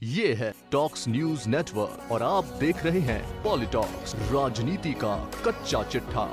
ये है talks news network और आप देख रहे हैं पॉलिटॉक्स, राजनीति का कच्चा चिट्ठा।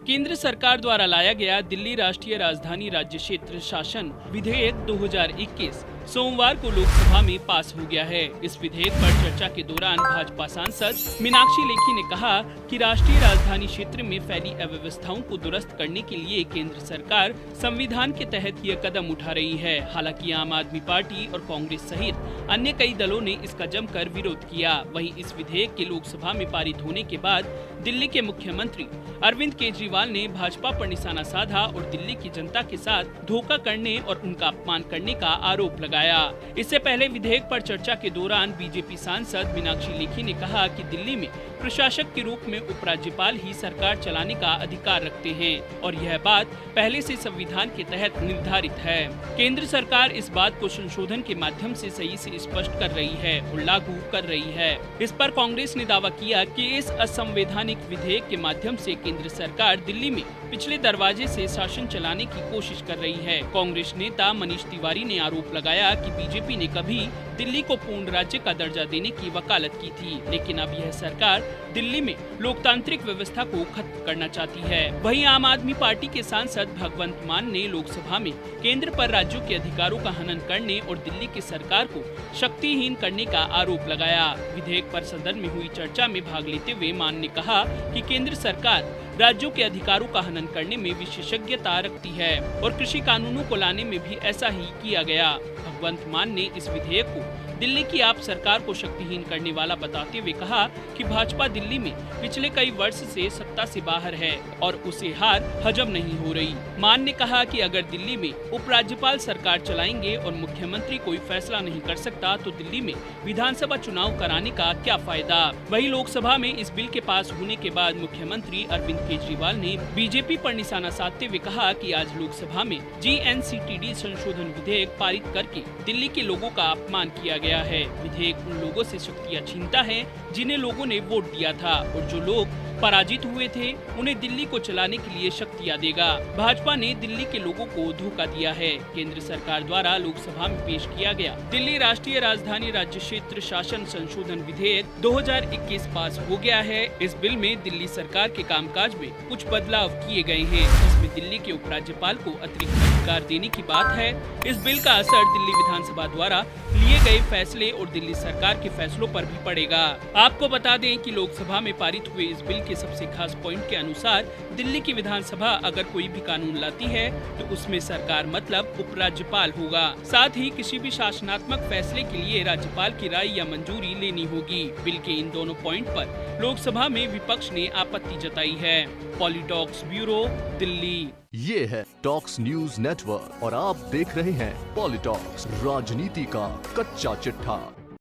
केंद्र सरकार द्वारा लाया गया दिल्ली राष्ट्रीय राजधानी राज्य क्षेत्र शासन विधेयक 2021 सोमवार को लोकसभा में पास हो गया है। इस विधेयक पर चर्चा के दौरान भाजपा सांसद मीनाक्षी लेखी ने कहा कि राष्ट्रीय राजधानी क्षेत्र में फैली अव्यवस्थाओं को दुरुस्त करने के लिए केंद्र सरकार संविधान के तहत यह कदम उठा रही है। हालांकि आम आदमी पार्टी और कांग्रेस सहित अन्य कई दलों ने इसका जमकर विरोध किया। वहीं इस विधेयक के लोकसभा में पारित होने के बाद दिल्ली के मुख्यमंत्री अरविंद केजरीवाल ने भाजपा पर निशाना साधा और दिल्ली की जनता के साथ धोखा करने और उनका अपमान करने का आरोप लगाया। इससे पहले विधेयक पर चर्चा के दौरान बीजेपी सांसद मीनाक्षी लेखी ने कहा कि दिल्ली में प्रशासक के रूप में उपराज्यपाल ही सरकार चलाने का अधिकार रखते हैं और यह बात पहले से संविधान के तहत निर्धारित है। केंद्र सरकार इस बात को संशोधन के माध्यम से सही से स्पष्ट कर रही है और लागू कर रही है। इस पर कांग्रेस ने दावा किया कि इस असंवैधानिक विधेयक के माध्यम से केंद्र सरकार दिल्ली में पिछले दरवाजे से शासन चलाने की कोशिश कर रही है। कांग्रेस नेता मनीष तिवारी ने आरोप लगाया कि बीजेपी ने कभी दिल्ली को पूर्ण राज्य का दर्जा देने की वकालत की थी, लेकिन अब यह सरकार दिल्ली में लोकतांत्रिक व्यवस्था को खत्म करना चाहती है। वहीं आम आदमी पार्टी के सांसद भगवंत मान ने लोकसभा में केंद्र पर राज्यों के अधिकारों का हनन करने और दिल्ली की सरकार को शक्तिहीन करने का आरोप लगाया। विधेयक पर सदन में हुई चर्चा में भाग लेते हुए मान ने कहा कि केंद्र सरकार राज्यों के अधिकारों का हनन करने में विशेषज्ञता रखती है और कृषि कानूनों को लाने में भी ऐसा ही किया गया। भगवंत मान ने इस विधेयक को दिल्ली की आप सरकार को शक्तिहीन करने वाला बताते हुए कहा कि भाजपा दिल्ली में पिछले कई वर्ष से सत्ता से बाहर है और उसे हार हजम नहीं हो रही। मान ने कहा कि अगर दिल्ली में उपराज्यपाल सरकार चलाएंगे और मुख्यमंत्री कोई फैसला नहीं कर सकता तो दिल्ली में विधानसभा चुनाव कराने का क्या फायदा। वहीं लोकसभा में इस बिल के पास होने के बाद मुख्यमंत्री अरविंद केजरीवाल ने बीजेपी पर निशाना साधते हुए कहा कि आज लोकसभा में GNCTD संशोधन विधेयक पारित करके दिल्ली के लोगों का अपमान किया गया है। विधेयक उन लोगों से शक्तियां छीनता है जिन्हें लोगों ने वोट दिया था और जो लोग पराजित हुए थे उन्हें दिल्ली को चलाने के लिए शक्तियां देगा। भाजपा ने दिल्ली के लोगों को धोखा दिया है। केंद्र सरकार द्वारा लोकसभा में पेश किया गया दिल्ली राष्ट्रीय राजधानी राज्य क्षेत्र शासन संशोधन विधेयक 2021 पास हो गया है। इस बिल में दिल्ली सरकार के कामकाज में कुछ बदलाव किए गए हैं। इसमें दिल्ली के उपराज्यपाल को अतिरिक्त अधिकार देने की बात है। इस बिल का असर दिल्ली विधानसभा द्वारा लिए गए फैसले और दिल्ली सरकार के फैसलों पर भी पड़ेगा। आपको बता दें कि लोकसभा में पारित हुए इस बिल के सबसे खास पॉइंट के अनुसार दिल्ली की विधानसभा अगर कोई भी कानून लाती है तो उसमें सरकार मतलब उपराज्यपाल होगा। साथ ही किसी भी शासनात्मक फैसले के लिए राज्यपाल की राय या मंजूरी लेनी होगी। बिल के इन दोनों पॉइंट पर लोकसभा में विपक्ष ने आपत्ति जताई है। पॉलिटॉक्स ब्यूरो, दिल्ली। ये है टॉक्स न्यूज नेटवर्क और आप देख रहे हैं पॉलिटॉक्स, राजनीति का कच्चा चिट्ठा।